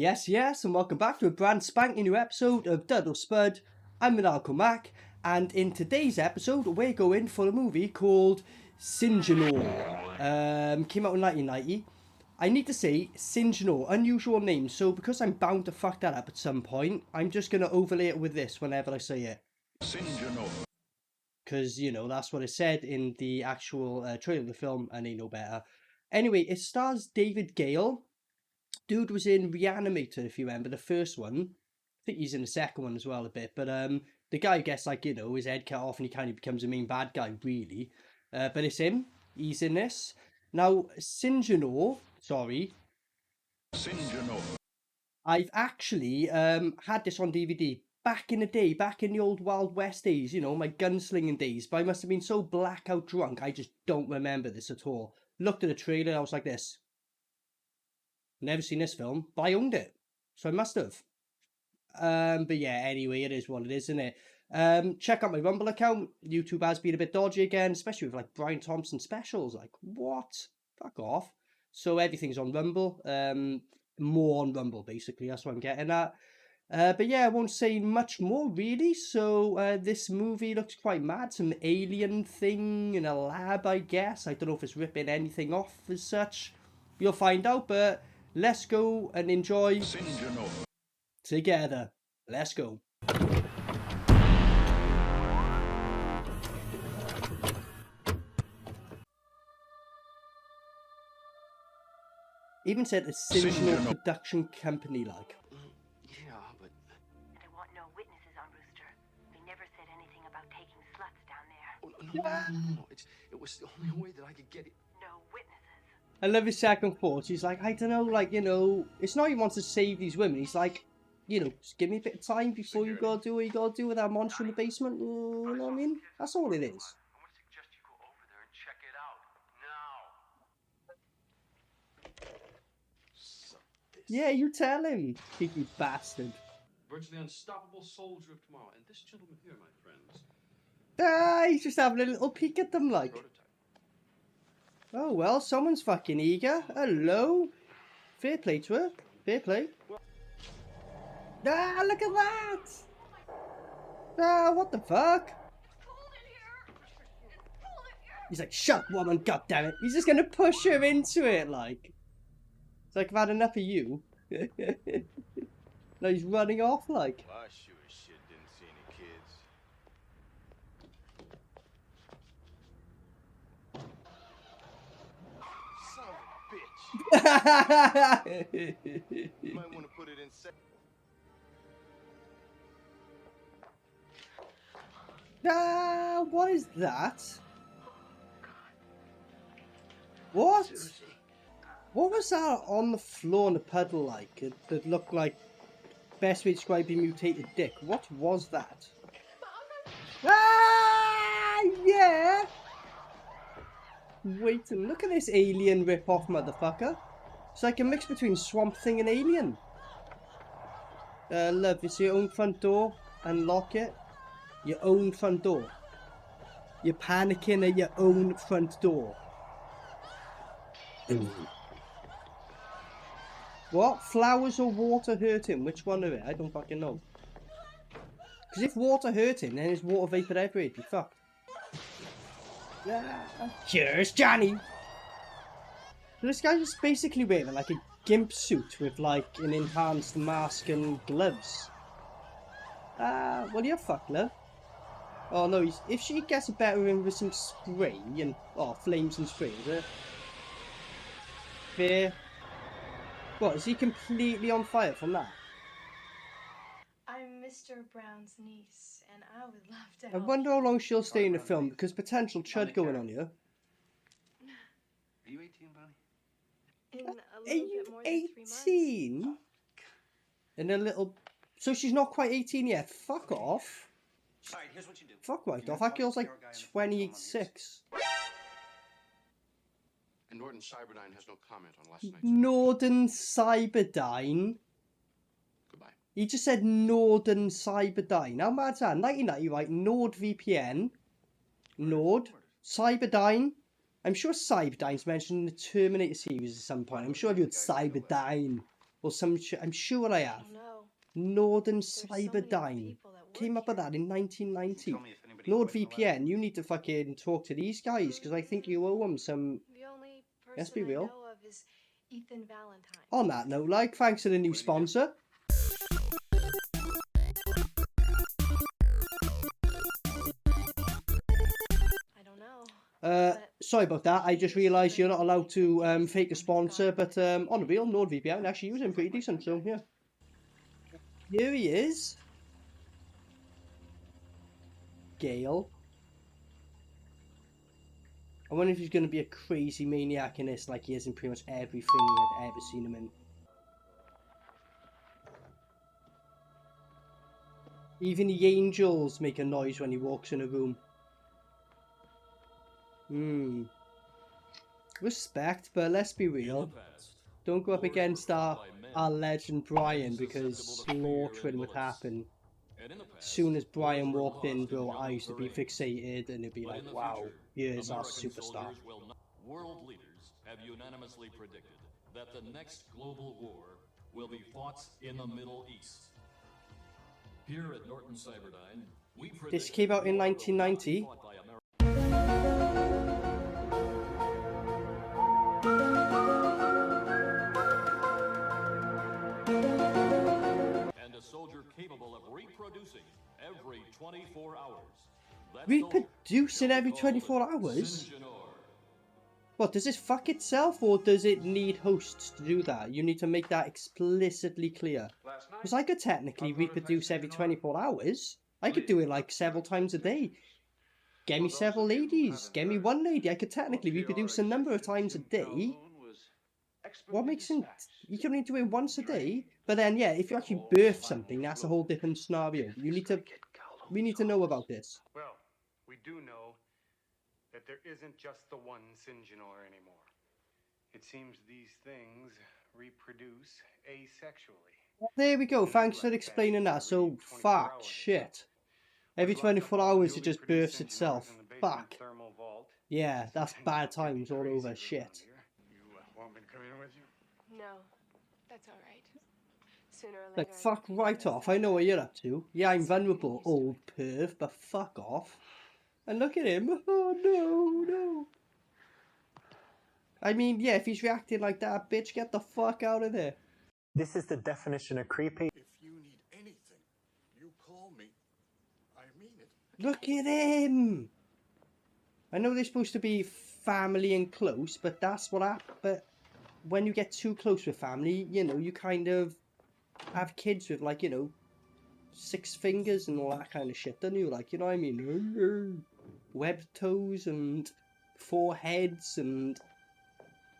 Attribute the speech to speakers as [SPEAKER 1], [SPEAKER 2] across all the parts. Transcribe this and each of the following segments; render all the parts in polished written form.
[SPEAKER 1] Yes, and welcome back to a brand spanking new episode of DUD or SPUD. I'm Maniacal Mac, and in today's episode, we're going for a movie called Syngenor. Came out in 1990. I need to say, Syngenor, unusual name, so because I'm bound to fuck that up at some point, I'm just going to overlay it with this whenever I say it. Syngenor. Because, you know, that's what it said in the actual trailer of the film, and they know better. Anyway, it stars David Gale. Dude was in Reanimator, if you remember, the first one. I think he's in the second one as well a bit. But the guy gets, like, you know, his head cut off and he kind of becomes a main bad guy, really. But it's him. He's in this. Now, Syngenor, I've actually had this on DVD back in the day, back in the old Wild West days, you know, my gunslinging days. But I must have been so blackout drunk, I just don't remember this at all. Looked at the trailer, I was like this. Never seen this film, but I owned it, so I must have. But yeah, anyway, it is what it is, isn't it? Check out my Rumble account. YouTube has been a bit dodgy again, especially with like Brian Thompson specials. Like, what? Fuck off. So everything's on Rumble. More on Rumble, basically. That's what I'm getting at. But yeah, I won't say much more, really. So this movie looks quite mad. Some alien thing in a lab, I guess. I don't know if it's ripping anything off as such. You'll find out, but let's go and enjoy together. Let's go. Even said a Syngenor production company, like.
[SPEAKER 2] Yeah, but...
[SPEAKER 3] They want no witnesses on Rooster. They never said anything about taking sluts down there.
[SPEAKER 2] Oh, no. It was the only way that I could get it.
[SPEAKER 3] No witnesses.
[SPEAKER 1] I love his second thoughts. He's like, I don't know, like, you know, it's not he wants to save these women. He's like, you know, just give me a bit of time before you gotta do what you gotta do with that monster in the basement. You know what I mean? That's all it is.
[SPEAKER 2] I want to suggest you go over there and check it out. Now.
[SPEAKER 1] Yeah, you tell him, cheeky bastard.
[SPEAKER 2] Virtually unstoppable soldier of tomorrow. And this gentleman here, my friends.
[SPEAKER 1] Ah, he's just having a little peek at them, like.
[SPEAKER 2] Prototype.
[SPEAKER 1] Oh, well, someone's fucking eager. Hello. Fair play to her. Fair play. Ah, look at that. Ah, what the fuck? He's like, shut up, woman, goddammit. He's just gonna push her into it, like. It's like, I've had enough of you. No, he's running off, like.
[SPEAKER 4] Well, I sure as shit didn't see any kids. Son of a bitch. You might want to put it in
[SPEAKER 1] Ah, what is that? What? What was that on the floor in the puddle like? It looked like, best way to describe a mutated dick. What was that? Ah, yeah! Wait, and look at this alien rip-off motherfucker. It's like a mix between Swamp Thing and Alien. Love, it's your own front door. Unlock it. Your own front door. You're panicking at your own front door. What? Flowers or water hurt him? Which one of it? I don't fucking know. Because if water hurt him, then his water vapor everywhere. He'd be fucked. Cheers, Johnny! So this guy's just basically wearing like a gimp suit with like an enhanced mask and gloves. Well, you're fucked, love. Oh no, if she gets a better in with some spray and flames and spray, is it? Fair. What, is he completely on fire from that?
[SPEAKER 5] I'm Mr. Brown's niece, and I would love to
[SPEAKER 1] I
[SPEAKER 5] help.
[SPEAKER 1] wonder how long she'll stay in the film, because potential chud going on here.
[SPEAKER 2] Are you 18, Bonnie?
[SPEAKER 5] In a
[SPEAKER 1] Are
[SPEAKER 5] little
[SPEAKER 1] you
[SPEAKER 5] bit more than 3 months.
[SPEAKER 1] 18? In a little... So she's not quite 18 yet. Fuck off.
[SPEAKER 6] Alright, here's what you do.
[SPEAKER 1] Fuck right off. That girl's like 26.
[SPEAKER 2] And Norton Cyberdyne has no comment on last night's...
[SPEAKER 1] Northern Cyberdyne?
[SPEAKER 2] Goodbye.
[SPEAKER 1] He just said Northern Cyberdyne. How mad's that? 1990, right? NordVPN. Nord. Cyberdyne. I'm sure Cyberdyne's mentioned in the Terminator series at some point. I'm sure I've heard Cyberdyne. Or some I'm sure I
[SPEAKER 5] I
[SPEAKER 1] have.
[SPEAKER 5] don't know.
[SPEAKER 1] Northern
[SPEAKER 5] There's so many
[SPEAKER 1] Cyberdyne.
[SPEAKER 5] people that
[SPEAKER 1] Came
[SPEAKER 5] work
[SPEAKER 1] up with
[SPEAKER 5] here.
[SPEAKER 1] that in 1990.
[SPEAKER 4] Tell me if anybody questioned the
[SPEAKER 1] NordVPN, you need to fucking talk to these guys because I think you owe them some.
[SPEAKER 5] The only
[SPEAKER 1] Let's
[SPEAKER 5] person
[SPEAKER 1] be
[SPEAKER 5] I
[SPEAKER 1] real.
[SPEAKER 5] know of is Ethan Valentine.
[SPEAKER 1] On that note, like, thanks to the new
[SPEAKER 4] What did he do?
[SPEAKER 1] sponsor.
[SPEAKER 5] I don't know.
[SPEAKER 1] Sorry about that. I just realised you're not allowed to fake a sponsor, but on the real, NordVPN actually using pretty decent, so yeah. Here he is. Gale. I wonder if he's going to be a crazy maniac in this like he is in pretty much everything I've ever seen him in. Even the angels make a noise when he walks in a room. Respect, but let's be real. Don't go up against our legend Brian because slaughtering would happen. As soon as Brian walked in, bro, I used to be fixated and it'd be like, wow, here's our superstar.
[SPEAKER 6] World leaders have unanimously predicted that the next global war will be fought in the Middle East. Here at Norton Cyberdyne, we predict
[SPEAKER 1] This came out in 1990.
[SPEAKER 6] and a soldier capable of reproducing every 24 hours. That's
[SPEAKER 1] Reproducing every 24 hours?
[SPEAKER 6] Syngenor.
[SPEAKER 1] What, does it fuck itself or does it need hosts to do that? You need to make that explicitly clear. Because I could technically reproduce every 24 hours. I could do it like several times a day. Get me several ladies. Get me one lady. I could technically reproduce a number of times a day. What makes him... You can only do it once a day. But then, yeah, if you actually birth something, that's a whole different scenario. You need to... We need to know about this.
[SPEAKER 7] Well, we do know that there isn't just the one Syngenor anymore. It seems these things reproduce asexually.
[SPEAKER 1] There we go. Thanks for explaining that. So, fuck, shit. Every 24 hours it just births itself. Fuck. Yeah, that's bad times all over. Shit.
[SPEAKER 7] You want me to come in with you?
[SPEAKER 5] No, that's all right. Sooner or later.
[SPEAKER 1] Like, fuck right off. I know what you're up to. Yeah, I'm vulnerable, old perv, but fuck off. And look at him. Oh, no, no. I mean, yeah, if he's reacting like that, bitch, get the fuck out of there.
[SPEAKER 8] This is the definition of creepy.
[SPEAKER 9] If you need anything, you call me. I mean it.
[SPEAKER 1] Look at him. I know they're supposed to be family and close, but that's what happens. But when you get too close with family, you know, you kind of have kids with, like, you know, 6 fingers and all that kind of shit, don't you? Like, you know what I mean? Webbed toes and 4 heads and,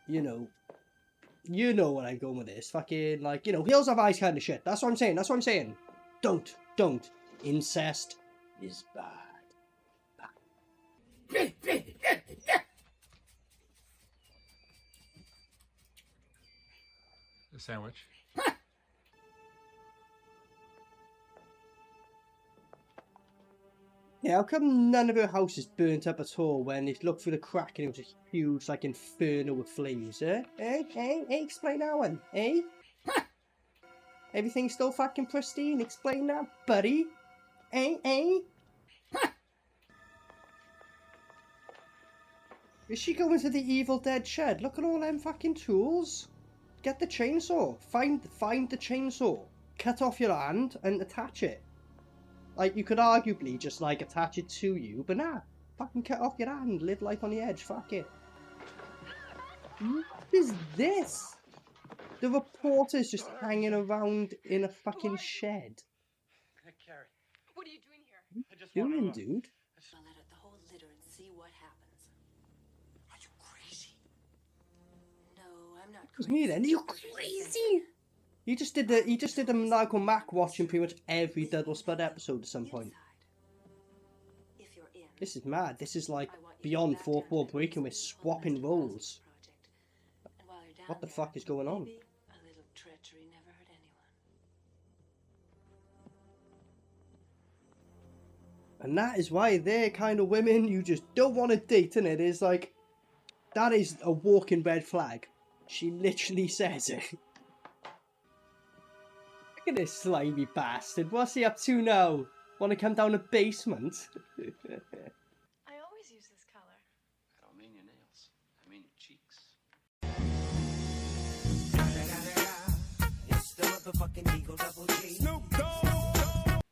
[SPEAKER 1] you know what I'm going with this. Fucking, like, you know, heels have eyes kind of shit. That's what I'm saying. That's what I'm saying. Don't. Incest is bad.
[SPEAKER 9] A sandwich.
[SPEAKER 1] Yeah, how come none of her house is burnt up at all when it looked through the crack and it was a huge, like, inferno with flames, eh? Explain that one, eh? Everything's still fucking pristine, explain that, buddy? Is she going to the Evil Dead shed? Look at all them fucking tools. Get the chainsaw. Find the chainsaw. Cut off your hand and attach it. Like, you could arguably just, like, attach it to you, but nah. Fucking cut off your hand. Live life on the edge. Fuck it. What is this? The reporter's just hanging around in a fucking shed.
[SPEAKER 7] Carrie,
[SPEAKER 5] What are you doing here?
[SPEAKER 7] I just
[SPEAKER 1] Doing,
[SPEAKER 7] want to...
[SPEAKER 1] dude?
[SPEAKER 10] I'll let out the whole litter and see what happens.
[SPEAKER 9] Are you crazy?
[SPEAKER 10] No, I'm not
[SPEAKER 1] It's
[SPEAKER 10] crazy.
[SPEAKER 1] me then. You crazy? He just did the Maniacal Mac watching pretty much every DUD or SPUD episode at some point.
[SPEAKER 10] If you're in,
[SPEAKER 1] This is mad. This is like
[SPEAKER 10] I want you to
[SPEAKER 1] beyond
[SPEAKER 10] back
[SPEAKER 1] fourth
[SPEAKER 10] down
[SPEAKER 1] wall
[SPEAKER 10] the
[SPEAKER 1] breaking. We're
[SPEAKER 10] reins and
[SPEAKER 1] swapping
[SPEAKER 10] implement the
[SPEAKER 1] roles.
[SPEAKER 10] project. And while you're down
[SPEAKER 1] What the
[SPEAKER 10] there,
[SPEAKER 1] fuck is going on?
[SPEAKER 10] maybe a little treachery never hurt anyone.
[SPEAKER 1] And that is why they're kind of women you just don't want to date, innit? It's like, that is a walking red flag. She literally says it. Look at this slimy bastard. What's he up to now? Want to come down a basement?
[SPEAKER 5] I always use this color.
[SPEAKER 2] I don't mean your nails. I mean your cheeks.
[SPEAKER 11] It's the motherfucking Eagle Double G. Snoop Dogg.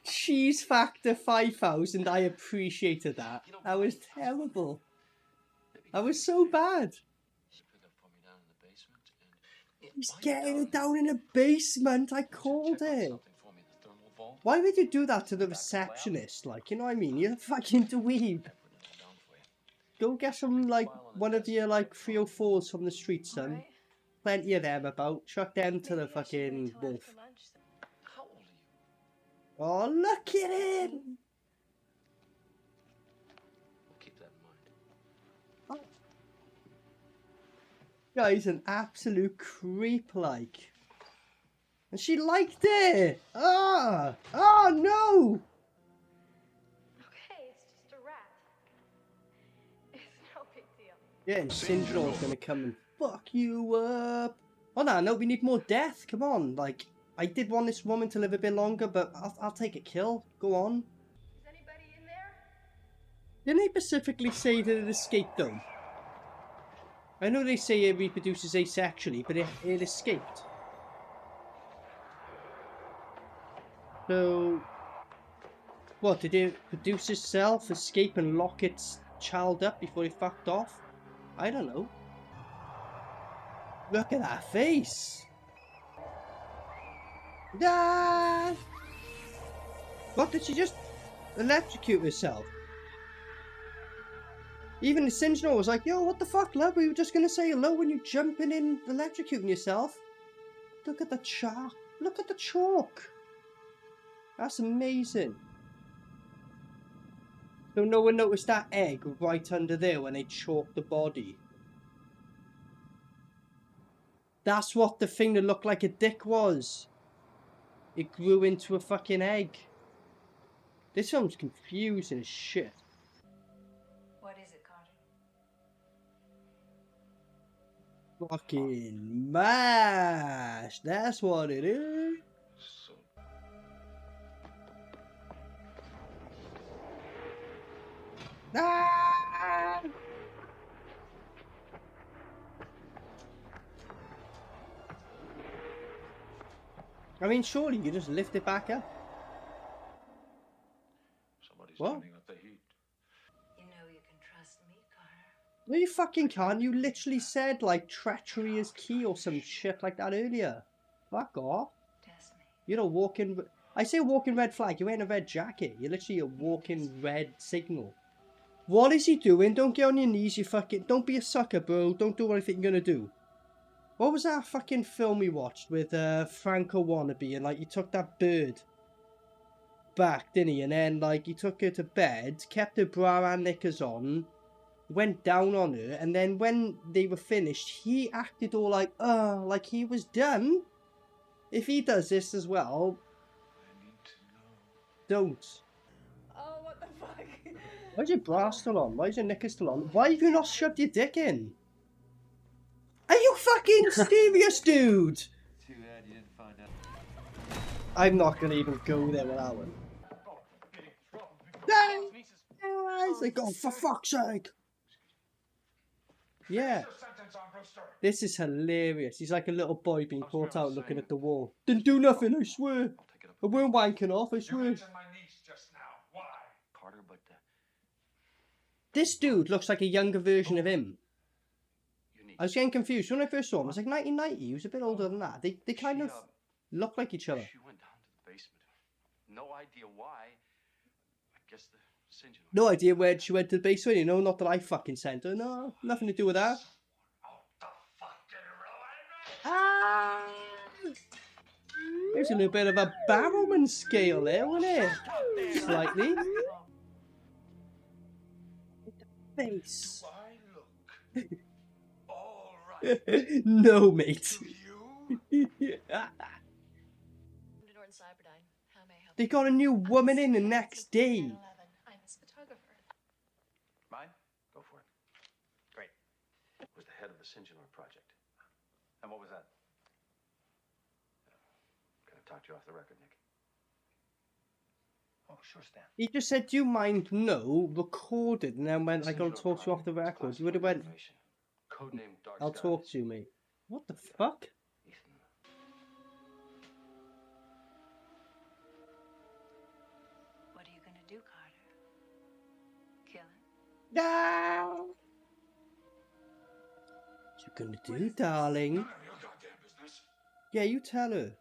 [SPEAKER 1] Cheese Factor 5000. I appreciated that. That was terrible. That was so bad. He's getting it down in a basement. I called it. Why would you do that to the receptionist? Like, you know what I mean? You're a fucking dweeb. Go get some, like, one of your, like, 304s from the street, son.
[SPEAKER 5] Right.
[SPEAKER 1] Plenty of them about. Chuck them to the fucking wolf.
[SPEAKER 2] How old are you?
[SPEAKER 1] Oh, look at him!
[SPEAKER 2] We'll keep that in mind.
[SPEAKER 1] Guy's an absolute creep, like. And she liked it! Ah! Oh, no!
[SPEAKER 5] Okay, it's just a rat. It's no big deal.
[SPEAKER 1] Yeah, and Syngenor's gonna come and fuck you up. Oh, no, we need more death. Come on, like, I did want this woman to live a bit longer, but I'll take a kill. Go on.
[SPEAKER 5] Is anybody in there?
[SPEAKER 1] Didn't they specifically say that it escaped, though? I know they say it reproduces asexually, but it escaped. So, what, did it produce itself, escape and lock its child up before it fucked off? I don't know. Look at that face! Ah! What, did she just electrocute herself? Even the Syngenor was like, yo, what the fuck, love? We were just gonna say hello when you jumping in, electrocuting yourself. Look at the chalk. Look at the chalk. That's amazing. So no one noticed that egg right under there when they chalked the body. That's what the thing that looked like a dick was. It grew into a fucking egg. This film's confusing as shit.
[SPEAKER 10] What is it, Carter?
[SPEAKER 1] Fucking mash. That's what it is. Ah! I mean, surely you just lift it back up.
[SPEAKER 2] Somebody's
[SPEAKER 1] What?
[SPEAKER 2] turning up the heat.
[SPEAKER 10] You know you can trust me, Carter.
[SPEAKER 1] No, you fucking can't. You literally said, like, treachery is key or some shit like that earlier. Fuck off.
[SPEAKER 10] Test me.
[SPEAKER 1] You're a walking... I say walking red flag. You're wearing a red jacket. You're literally a walking red signal. What is he doing? Don't get on your knees, you fucking... Don't be a sucker, bro. Don't do what I think you're gonna do. What was that fucking film we watched with Franco Wannabe and, like, he took that bird back, didn't he? And then, like, he took her to bed, kept her bra and knickers on, went down on her, and then when they were finished, he acted all like, like he was done. If he does this as well,
[SPEAKER 9] I need to know.
[SPEAKER 1] don't.
[SPEAKER 5] Oh, what the fuck?
[SPEAKER 1] Why's your bra still on? Why is your knickers still on? Why have you not shoved your dick in? Are you fucking serious, dude?
[SPEAKER 11] Too bad you didn't find out.
[SPEAKER 1] I'm not gonna even go there with that one. It's like, oh, for fuck's sake. Yeah. This is hilarious. He's like a little boy being caught out looking at the wall. Didn't do nothing, I swear. I weren't wanking off, I swear.
[SPEAKER 2] Carter, but
[SPEAKER 1] This dude looks like a younger version of him. I was getting confused. When I first saw him, I was like 1990. He was a bit older than that. They kind of look like each other.
[SPEAKER 2] she went down to the basement. No idea why. I guess the Syngenor.
[SPEAKER 1] No idea where she went to the basement, you know? Not that I fucking sent her. No, nothing to do with that. Ah! There's a little bit of a Barrowman scale there, wasn't it? Slightly. Face. No, mate. They got a new woman in the next day.
[SPEAKER 5] I'm his photographer.
[SPEAKER 2] Mine? Go for it. Great. Was the head of the Syngenor project. And what was that? you off the record, Nick.
[SPEAKER 4] Oh, sure, Stan.
[SPEAKER 1] He just said, "Do you mind?" No, recorded, and then went, "I gotta talk to you off the record." You would have went,
[SPEAKER 2] Codename Dark
[SPEAKER 1] "I'll talk to you, mate." What the fuck?
[SPEAKER 2] Ethan.
[SPEAKER 10] What are you gonna do, Carter? Kill him?
[SPEAKER 1] No. What you gonna do, darling?
[SPEAKER 9] None of your goddamn business.
[SPEAKER 1] Yeah, you tell her.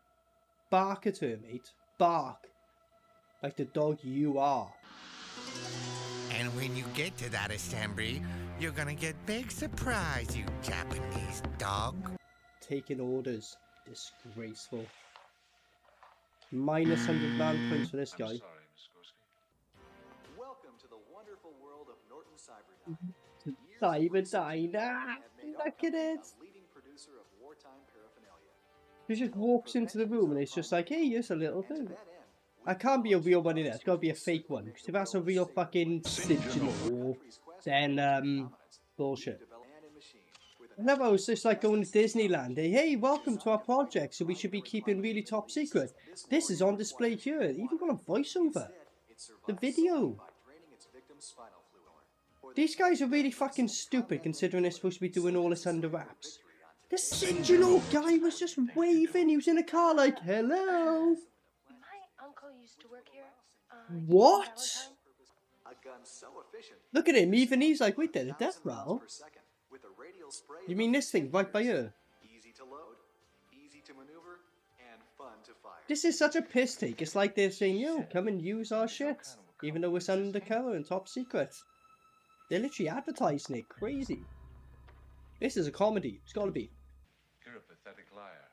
[SPEAKER 1] Bark at her, mate. Bark. Like the dog you are.
[SPEAKER 11] And when you get to that assembly, you're gonna get big surprise, you Japanese dog.
[SPEAKER 1] Taking orders. Disgraceful. Minus 100 man points for this guy.
[SPEAKER 9] I'm sorry, Miss Gorski.
[SPEAKER 12] Welcome to the wonderful world of Norton Cyberdyne.
[SPEAKER 1] Cyberdyne. Ah, look at it.
[SPEAKER 12] Leading producer of wartime paraphernalia.
[SPEAKER 1] He just walks into the room and it's just like, hey, here's a little thing. That can't be a real one in there. It's got to be a fake one. Because if that's a real fucking Syngenor, then, bullshit. I love how it's just like going to Disneyland. Hey, welcome to our project, so we should be keeping really top secret. This is on display here. Even got a voiceover. The video. These guys are really fucking stupid considering they're supposed to be doing all this under wraps. The Syngenor guy was just waving. He was in a car like, hello.
[SPEAKER 5] My uncle used to work here.
[SPEAKER 1] What?
[SPEAKER 12] A gun so efficient.
[SPEAKER 1] Look at him. Even he's like, wait, there's a death rattle.
[SPEAKER 12] With a radial spray.
[SPEAKER 1] You mean this thing right by here?
[SPEAKER 12] Easy to load, easy to maneuver, and fun to fire.
[SPEAKER 1] This is such a piss take. It's like they're saying, yo, come and use our shit. Even though it's undercover and top secret. They're literally advertising it. Crazy. This is a comedy. It's gotta be.
[SPEAKER 9] You're a pathetic liar.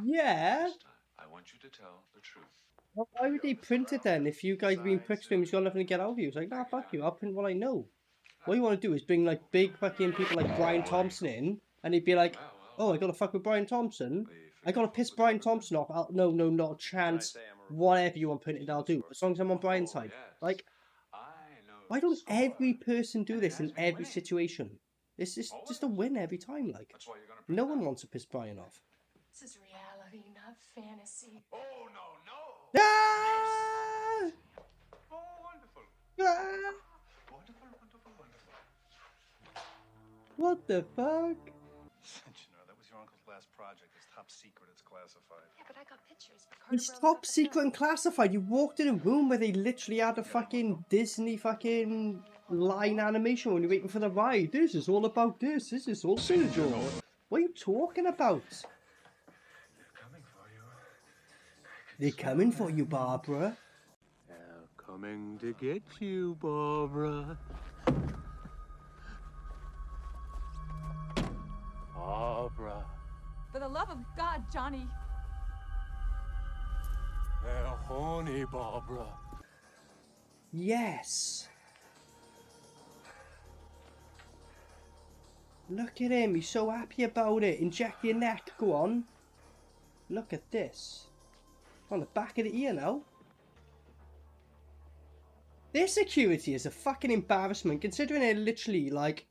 [SPEAKER 1] Yeah.
[SPEAKER 9] I want you to tell the truth.
[SPEAKER 1] Well, why would they print it then? If you guys have been pricks to him, he's got nothing to get out of you. It's like, nah, fuck you. I'll print what I know. What you want to do is bring like big fucking people like Brian Thompson in, and he'd be like, oh, I gotta fuck with Brian Thompson. I gotta piss Brian Thompson off. No, not a chance. Whatever you want printed, I'll do. As long as I'm on Brian's side. Like, why don't every person do this in every situation? This is just a win every time. Like, no one wants to piss Brian off.
[SPEAKER 5] This is reality, not fantasy.
[SPEAKER 9] Oh, no.
[SPEAKER 1] Ah!
[SPEAKER 4] Oh, wonderful.
[SPEAKER 1] Ah! What the fuck?
[SPEAKER 4] Syngenor, that was your uncle's last project. It's top secret. It's classified.
[SPEAKER 5] Yeah, but I got pictures.
[SPEAKER 1] It's top secret and classified. You walked in a room where they literally had a fucking Disney fucking line animation when you're waiting for the ride. This is all about this. This is all Syngenor. What are you talking about? They're coming for you, Barbara.
[SPEAKER 4] They're coming to get you, Barbara. Barbara.
[SPEAKER 5] For the love of God, Johnny.
[SPEAKER 4] They're horny, Barbara.
[SPEAKER 1] Yes. Look at him. He's so happy about it. Inject your neck. Go on. Look at this. On the back of the ear now. Their security is a fucking embarrassment considering they're literally like,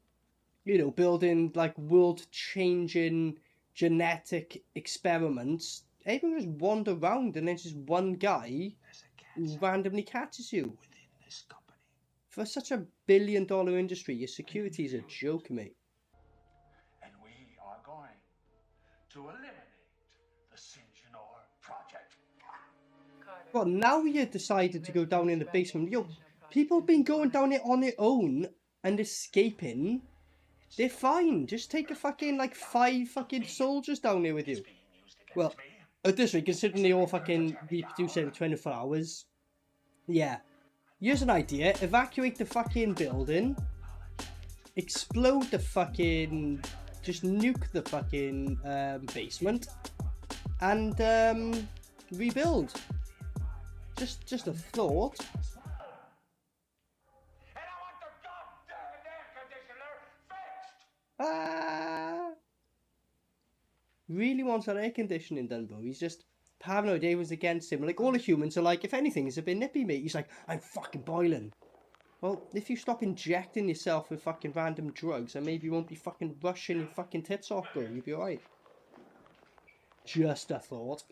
[SPEAKER 1] you know, building like world-changing genetic experiments. Everyone just wander around and then just one guy who randomly catches you. For such a billion-dollar industry, your security is a joke, mate.
[SPEAKER 9] And we are going to eliminate the Syngenor project.
[SPEAKER 1] Well, now you decided to go down in the basement. Yo, people have been going down it on their own and escaping. They're fine. Just take a fucking, like, 5 fucking soldiers down there with you. Well, at this rate, considering they all fucking reproduce every 24 hours. Yeah. Here's an idea. Evacuate the fucking building. Explode the fucking... Just nuke the fucking basement. And, rebuild. Just a thought.
[SPEAKER 9] And I want the goddamn air conditioner fixed!
[SPEAKER 1] Ah! Really wants that air conditioning done, bro. He's just paranoid. Everyone's against him. Like, all the humans are like, if anything, it's a bit nippy, mate. He's like, I'm fucking boiling. Well, if you stop injecting yourself with fucking random drugs, then maybe you won't be fucking rushing your fucking tits off, bro. You'll be alright. Just a thought.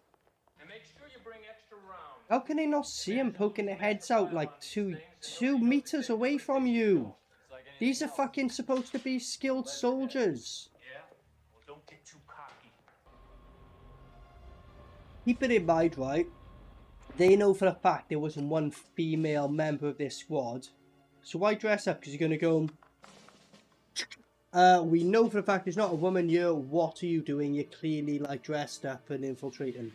[SPEAKER 13] And make sure you bring extra rounds.
[SPEAKER 1] How can they not see them poking their heads out like two meters away from you? These are fucking supposed to be skilled soldiers.
[SPEAKER 13] Yeah? Well, don't get too cocky.
[SPEAKER 1] Keep it in mind, right? They know for a fact there wasn't one female member of their squad. So why dress up? Because you're going to go, we know for a fact there's not a woman here. What are you doing? You're clearly like dressed up and infiltrating.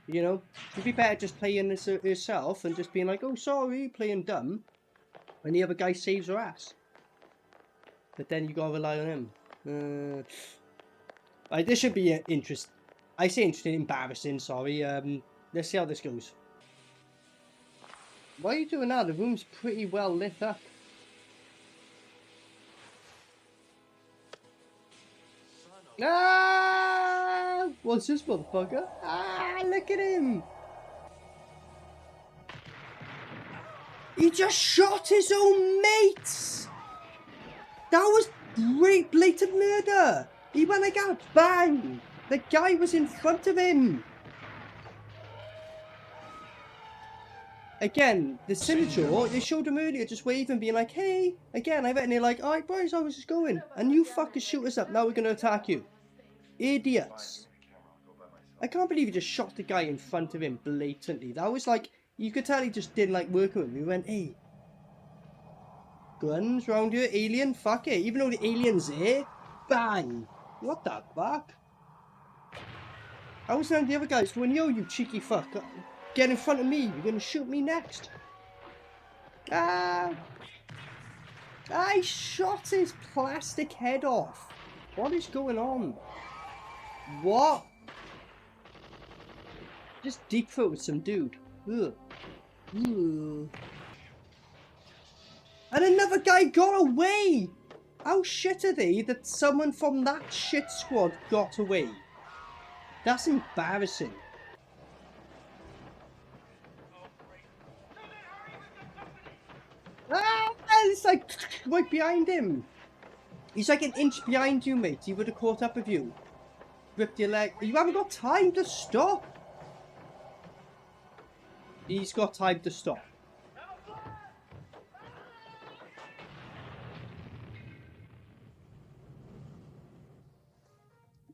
[SPEAKER 1] You know? It'd be better just playing this yourself and just being like, oh, sorry, playing dumb. And the other guy saves her ass. But then you gotta rely on him. Right, this should be interesting. I say interesting, embarrassing, sorry. Let's see how this goes. Why are you doing that? The room's pretty well lit up. Ah! What's this motherfucker? Ah, look at him! He just shot his own mates! That was great blatant murder! He went like a bang! The guy was in front of him! Again, the Syngenor, they showed him earlier just waving, being like, hey! Again, I bet they're like, alright boys, how was this going? And you fuckers shoot us up, now we're gonna attack you. Idiots. I can't believe he just shot the guy in front of him blatantly. That was like, you could tell he just didn't like working with him. He went, hey, guns round here, alien, fuck it. Even though the alien's there, bang. What the fuck? I was telling the other guys going, yo, you cheeky fuck, get in front of me, you're gonna shoot me next. Ah! I shot his plastic head off. What is going on? What? Just deep throated some dude. Ugh. Ugh. And another guy got away! How shit are they that someone from that shit squad got away? That's embarrassing. Ah! It's like right behind him. He's like an inch behind you, mate. He would have caught up with you. Ripped your leg. You haven't got time to stop. He's got time to stop.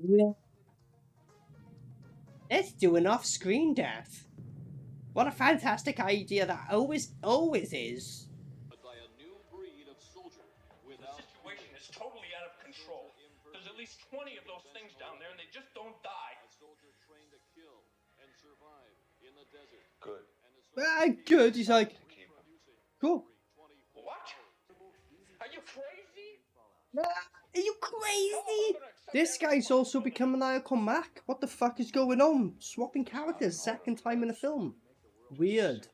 [SPEAKER 1] Yeah. Let's do an off-screen death. What a fantastic idea that always is.
[SPEAKER 6] By a new breed of soldier without...
[SPEAKER 13] The situation is totally out of control. There's at least 20 of those things down there and they just don't die.
[SPEAKER 6] A soldier trained to kill and survive in the desert.
[SPEAKER 4] Good.
[SPEAKER 1] Good. He's like, cool.
[SPEAKER 13] What? Are you crazy?
[SPEAKER 1] Are you crazy? This guy's also become Maniacal Mac. What the fuck is going on? Swapping characters, second time in a film. Weird.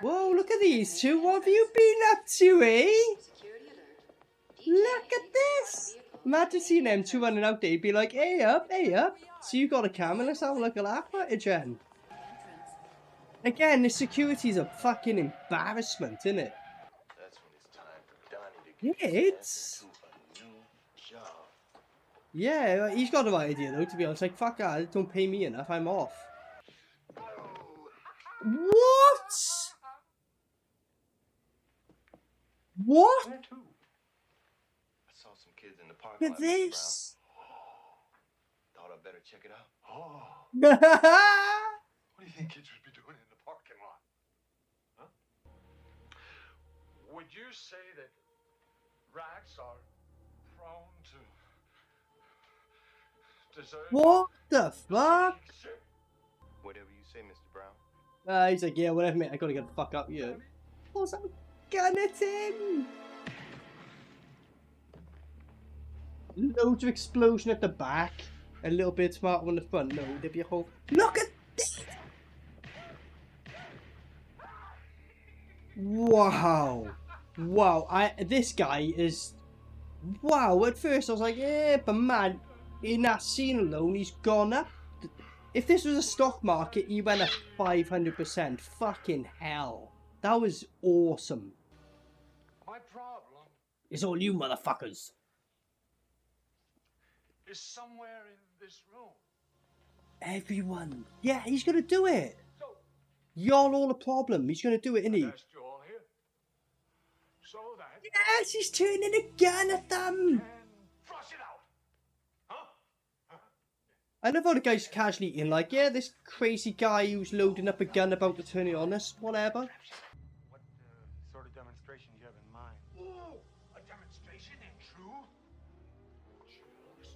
[SPEAKER 1] Whoa, look at these two. What have you been up to, eh? Look at this. Imagine seeing them two running out there. He'd be like, hey up, hey up. So you got a camera, let's have a look at that footage then. Again, the security's a fucking embarrassment, isn't it?
[SPEAKER 4] That's when it's time for Donnie to
[SPEAKER 1] Yeah, it's...
[SPEAKER 4] a new job.
[SPEAKER 1] Yeah, he's got the right idea though, to be honest. Like, fuck that, don't pay me enough, I'm off. What? What?
[SPEAKER 4] Where to? I saw some kids in the park.
[SPEAKER 1] Look at this.
[SPEAKER 4] Thought I'd better check it out. Oh.
[SPEAKER 9] What do you think kids would be doing in the parking lot? Huh? Would you say that rats are prone to desert?
[SPEAKER 1] What the fuck?
[SPEAKER 4] Whatever you say, Mr. Brown.
[SPEAKER 1] He's like, yeah, whatever, mate, I gotta get the fuck up, yeah. What's that gun at him? Loads of explosion at the back. A little bit smarter on the front. No, there'd be a whole... Look at this! Wow. Wow, this guy is... Wow, at first I was like, yeah, but man, in that scene alone, he's gone up. If this was a stock market, he went up 500%. Fucking hell. That was awesome.
[SPEAKER 9] My problem
[SPEAKER 1] It's all you motherfuckers.
[SPEAKER 9] is somewhere in this room.
[SPEAKER 1] Everyone. Yeah, he's gonna do it. You're all the problem. He's gonna do it, isn't he?
[SPEAKER 9] So that
[SPEAKER 1] Yes, he's turning a gun at them.
[SPEAKER 9] flush it out. Huh?
[SPEAKER 1] I love how the guy's casually eating, like, yeah, this crazy guy who's loading up a gun about to turn it on us, whatever.
[SPEAKER 7] What sort of demonstration do you have in mind?
[SPEAKER 9] Ooh, a demonstration in truth.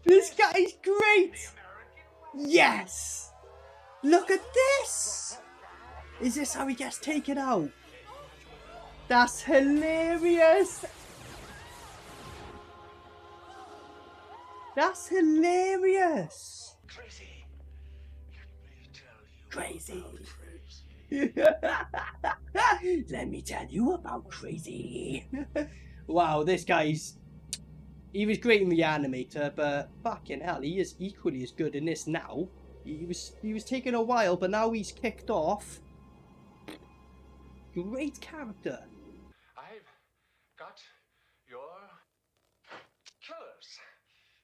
[SPEAKER 1] This guy's great. Yes. Look at this. Is this how he gets taken out? That's hilarious. That's hilarious. Crazy. Let me tell you about Crazy. Wow, this guy's... He was great in the animator, but fucking hell, he is equally as good in this now. He was taking a while, but now he's kicked off. Great character.
[SPEAKER 9] I've got your killers.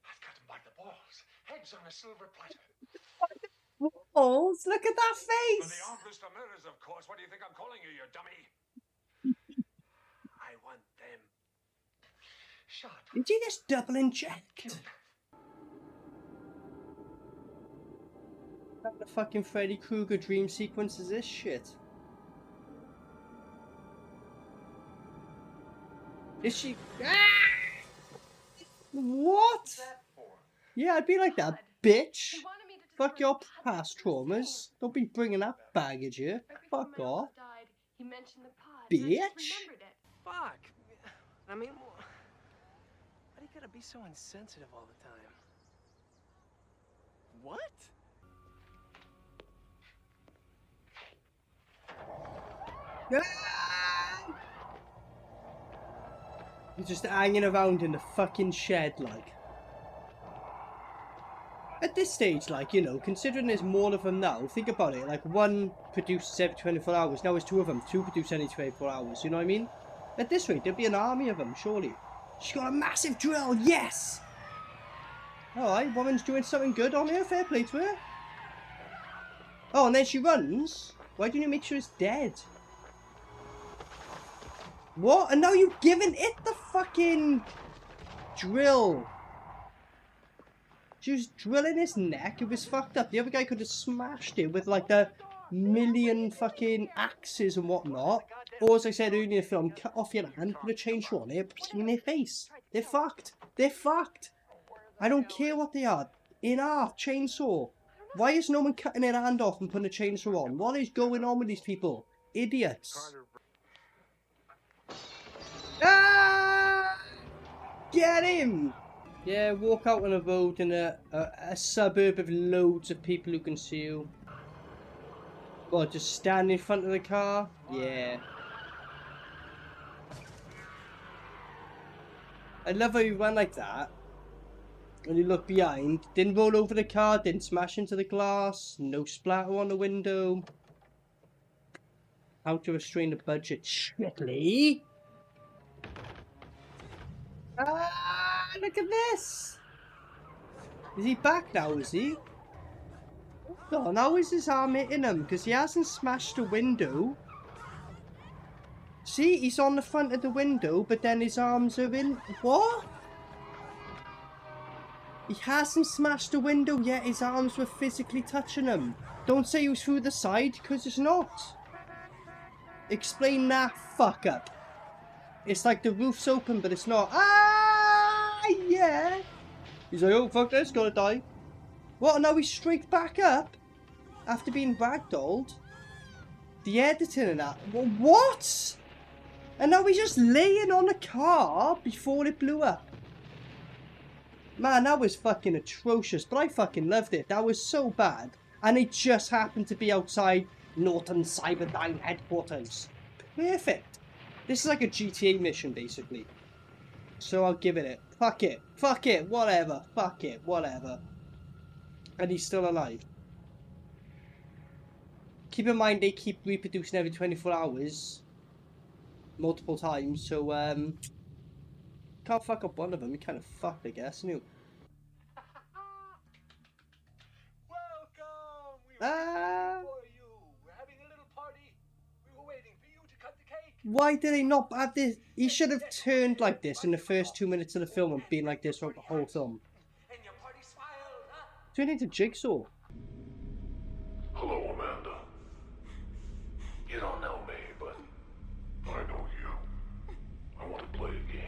[SPEAKER 9] I've got them by the balls, heads on a silver platter.
[SPEAKER 1] Balls? Look at that
[SPEAKER 9] For
[SPEAKER 1] face.
[SPEAKER 9] the Office of Murders, of course. What do you think I'm calling you, you dummy? I want them shot.
[SPEAKER 1] Did you just double inject? What the fucking Freddy Krueger dream sequence is this shit? Is she... Ah! What? Yeah, I'd be like that, bitch. Fuck your past traumas. Don't be bringing that baggage here. Fuck off.
[SPEAKER 5] He mentioned the pod.
[SPEAKER 1] Bitch.
[SPEAKER 14] Fuck. I mean, why do you gotta be so insensitive all the time? What?
[SPEAKER 1] He's just hanging around in the fucking shed, like. At this stage, like, you know, considering there's more of them now, think about it, like, one produces every 24 hours, now there's two of them, two produce every 24 hours, you know what I mean? At this rate, there'd be an army of them, surely. She's got a massive drill, yes! Alright, woman's doing something good on here, fair play to her. Oh, and then she runs? Why don't you make sure it's dead? What? And now you've given it the fucking drill. She was drilling his neck, it was fucked up. The other guy could have smashed it with like the million fucking axes and whatnot. Or as I said earlier in the film, cut off your hand, put a chainsaw on it, in their face. They're fucked. They're fucked. I don't care what they are. In half, chainsaw. Why is no one cutting their hand off and putting a chainsaw on? What is going on with these people? Idiots. Ah! Get him! Yeah, walk out on a road in a suburb of loads of people who can see you. What, just stand in front of the car? Yeah. I love how you run like that. When you look behind, didn't roll over the car, didn't smash into the glass, no splatter on the window. How to restrain the budget strictly. Ah, look at this! Is he back now, is he? No, now is his arm hitting him? Because he hasn't smashed the window. See, he's on the front of the window, but then his arms are in... What? He hasn't smashed the window yet, his arms were physically touching him. Don't say he was through the side, because it's not. Explain that fuck up. It's like the roof's open, but it's not. Ah, yeah. He's like, oh, fuck this, gotta die. What, now he's straight back up? After being ragdolled? The editing and that. What? And now he's just laying on a car before it blew up. Man, that was fucking atrocious, but I fucking loved it. That was so bad. And it just happened to be outside Norton Cyberdyne headquarters. Perfect. This is like a GTA mission, basically. So I'll give it. Fuck it. Fuck it. Whatever. Fuck it. Whatever. And he's still alive. Keep in mind, they keep reproducing every 24 hours. Multiple times. So, can't fuck up one of them. You kind of fucked, I guess. Welcome Why did they not have this? He should have turned like this in the first 2 minutes of the film and been like this throughout the whole film. Turn into Jigsaw.
[SPEAKER 9] Hello, Amanda. You don't know me, but I know you. I want to play a game.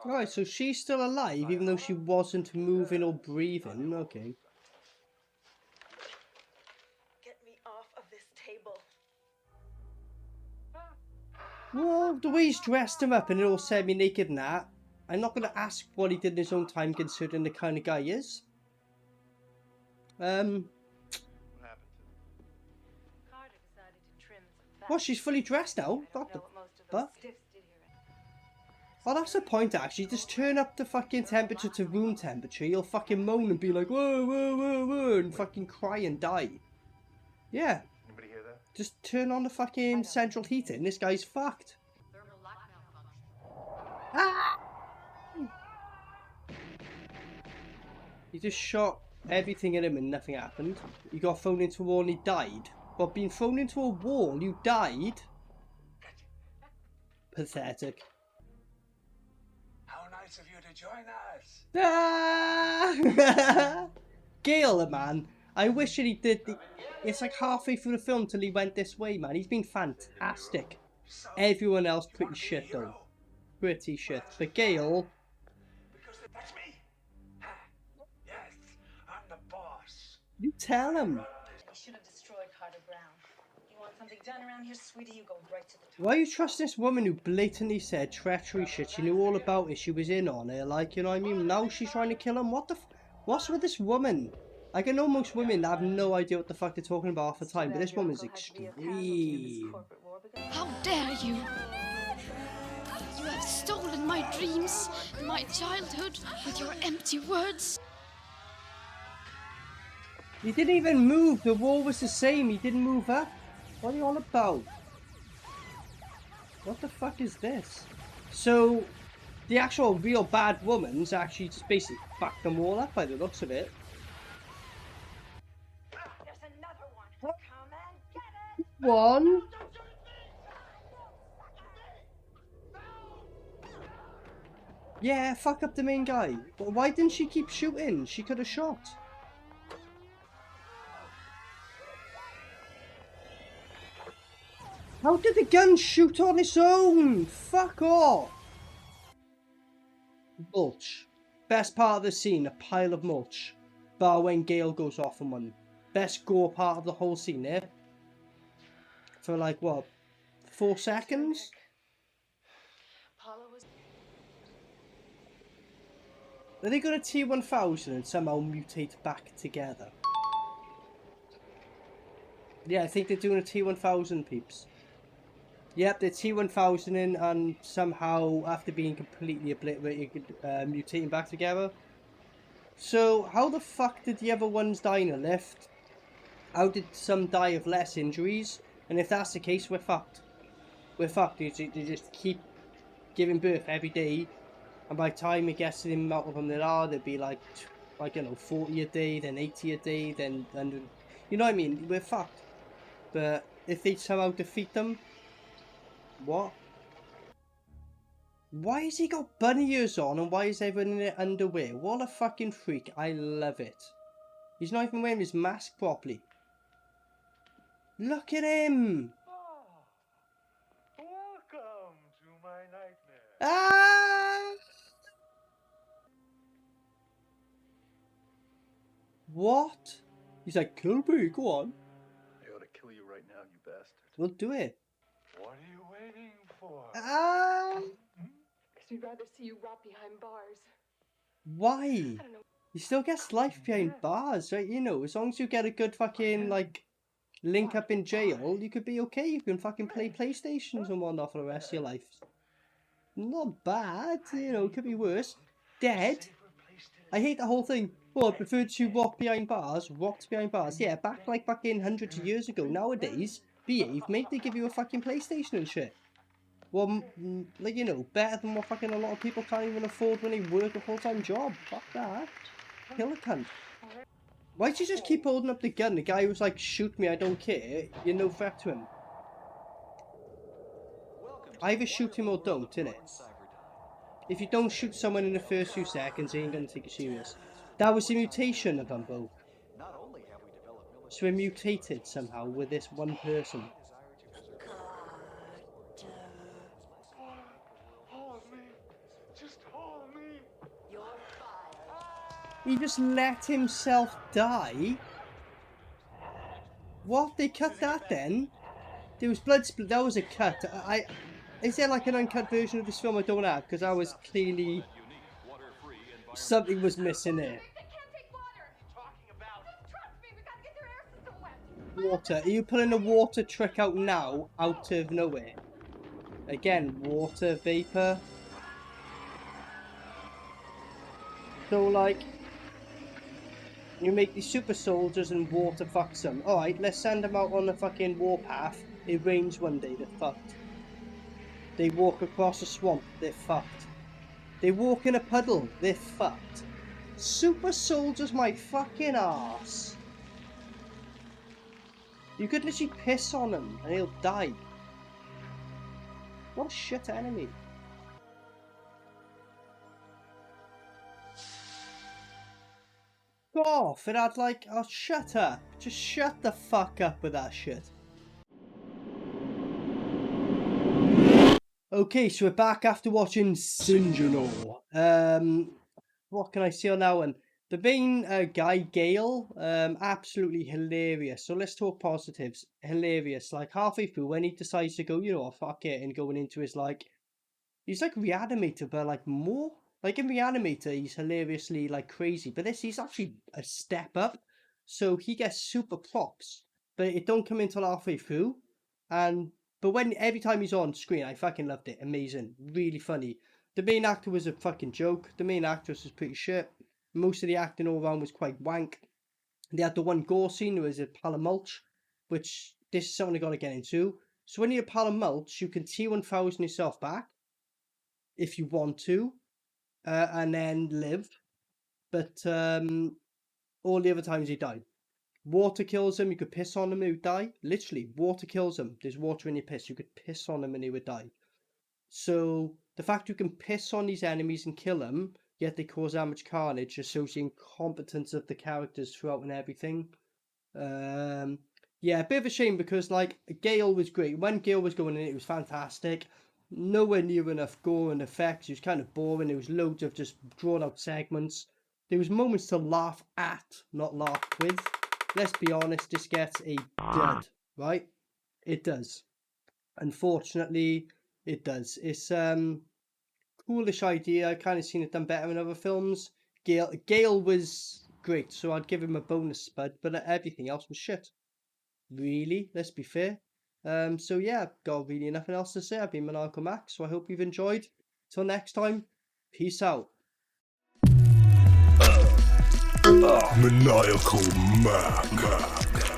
[SPEAKER 1] Alright, so she's still alive even though she wasn't moving or breathing. Okay.
[SPEAKER 5] Get me off of this table.
[SPEAKER 1] Well, the way he's dressed him up and it all semi-naked and that, I'm not going to ask what he did in his own time considering the kind of guy he is. Well, she's fully dressed now. What the fuck? Well, that's the point actually. Just turn up the fucking temperature to room temperature. You'll fucking moan and be like, whoa, whoa, whoa, whoa, and fucking cry and die. Yeah.
[SPEAKER 4] Anybody hear that?
[SPEAKER 1] Just turn on the fucking central heating. This guy's fucked. Ah! He just shot everything at him and nothing happened. He got thrown into a wall and he died. But being thrown into a wall, you died? Pathetic.
[SPEAKER 9] How nice of you to join us.
[SPEAKER 1] Ah! Gale, man. I wish that he did. It's like halfway through the film till he went this way, man. He's been fantastic. Everyone else pretty shit, though. Pretty shit. But Gale...
[SPEAKER 9] That's me. Yes, I'm the boss.
[SPEAKER 1] You tell him.
[SPEAKER 10] You should have destroyed Carter Brown. You want something done around here, sweetie, you go right to the top.
[SPEAKER 1] Why you trust this woman who blatantly said treachery shit? She knew all about it. She was in on it. Like, you know what I mean? Now she's trying to kill him. What the what's with this woman? Like, I know most women have no idea what the fuck they're talking about half the time, but this woman's extreme.
[SPEAKER 15] How dare you? You have stolen my dreams, my childhood, with your empty words.
[SPEAKER 1] He didn't even move. The wall was the same. He didn't move up. What are you all about? What the fuck is this? So, the actual real bad woman's actually just basically fucked them all up by the looks of it.
[SPEAKER 3] There's another one. Come and get it.
[SPEAKER 1] One. Yeah, fuck up the main guy. But why didn't she keep shooting? She could have shot. How did the gun shoot on its own? Fuck off. Mulch. Best part of the scene, a pile of mulch. Bar when Gale goes off on one. Best gore part of the whole scene there. For like, what, 4 seconds? Are they going to T-1000 and somehow mutate back together? Yeah, I think they're doing a T-1000, peeps. Yep, they're T-1000 in and somehow, after being completely obliterated, mutating back together. So, how the fuck did the other ones die in a lift? How did some die of less injuries? And if that's the case, we're fucked. We're fucked. They just keep giving birth every day. And by the time it gets to the amount of them there are, there'd be like, you know, 40 a day, then 80 a day, then 100. You know what I mean? We're fucked. But if they somehow defeat them, what? Why has he got bunny ears on and why is everyone in their underwear? What a fucking freak. I love it. He's not even wearing his mask properly. Look at him.
[SPEAKER 9] Welcome to my nightmare.
[SPEAKER 1] Ah! What? He's like, kill me, go on.
[SPEAKER 4] I ought to kill you right now, you bastard.
[SPEAKER 1] We'll do it.
[SPEAKER 9] What are you waiting for?
[SPEAKER 1] Ah!
[SPEAKER 5] Because we'd rather see you rot behind bars.
[SPEAKER 1] Why? He still gets life behind bars, right? You know, as long as you get a good fucking, like, link up in jail, you could be okay. You can fucking play PlayStations and whatnot for the rest of your life. Not bad, you know, it could be worse. Dead? I hate the whole thing. Oh, I prefer to rock behind bars. Rocked behind bars. Yeah, back like fucking hundreds of years ago. Nowadays, behave, mate. They give you a fucking PlayStation and shit. Well, like, you know, better than what fucking a lot of people can't even afford when they work a full-time job. Fuck that. Kill a cunt. Why'd you just keep holding up the gun? The guy was like, shoot me, I don't care. You're no threat to him. Either shoot him or don't, innit? If you don't shoot someone in the first few seconds, they ain't gonna take you serious. That was the mutation of them both. So we're mutated somehow with this one person. He just let himself die? What? They cut that then? There was blood split. That was a cut. Is there like an uncut version of this film I don't have? Because I was clearly... something was missing there. Water. Are you pulling a water trick out now? Out of nowhere? Again, water vapor. So like... you make these super soldiers and water fucks them. Alright, let's send them out on the fucking warpath. It rains one day, they're fucked. They walk across a swamp, they're fucked. They walk in a puddle, they're fucked. Super soldiers my fucking arse. You could literally piss on him and he'll die. What a shit enemy. Go off, it had like, oh shut up. Just shut the fuck up with that shit. Okay, so we're back after watching Syngenor. What can I say on that one? The main guy, Gale, absolutely hilarious. So let's talk positives. Hilarious. Like halfway through when he decides to go, you know, fuck it, and going into his like, he's like Reanimator, but like more. Like in Reanimator, he's hilariously like crazy, but this he's actually a step up. So he gets super props, but it don't come until halfway through. But when every time he's on screen, I fucking loved it. Amazing, really funny. The main actor was a fucking joke. The main actress was pretty shit. Most of the acting all around was quite wank. They had the one gore scene. There was a pile of mulch, which this is something I gotta get into. So when you're a pile of mulch, you can T1000 yourself back if you want to. And then live, but all the other times he died. Water kills him, you could piss on him and he would die. Literally, water kills him. There's water in your piss, you could piss on him and he would die. So the fact you can piss on these enemies and kill them, yet they cause that much carnage, just shows the incompetence of the characters throughout and everything. Yeah, a bit of a shame because like Gale was great. When Gale was going in, it was fantastic. Nowhere near enough gore and effects. It was kind of boring. There was loads of just drawn out segments. There was moments to laugh at, not laugh with. Let's be honest, this gets a dud, right? It does. Unfortunately, it does. It's coolish idea. I've kind of seen it done better in other films. Gale was great, so I'd give him a bonus spud, but everything else was shit. Really, let's be fair. So yeah, got really nothing else to say. I've been Maniacal Mac, so I hope you've enjoyed. Till next time, peace out.
[SPEAKER 9] Maniacal Mac.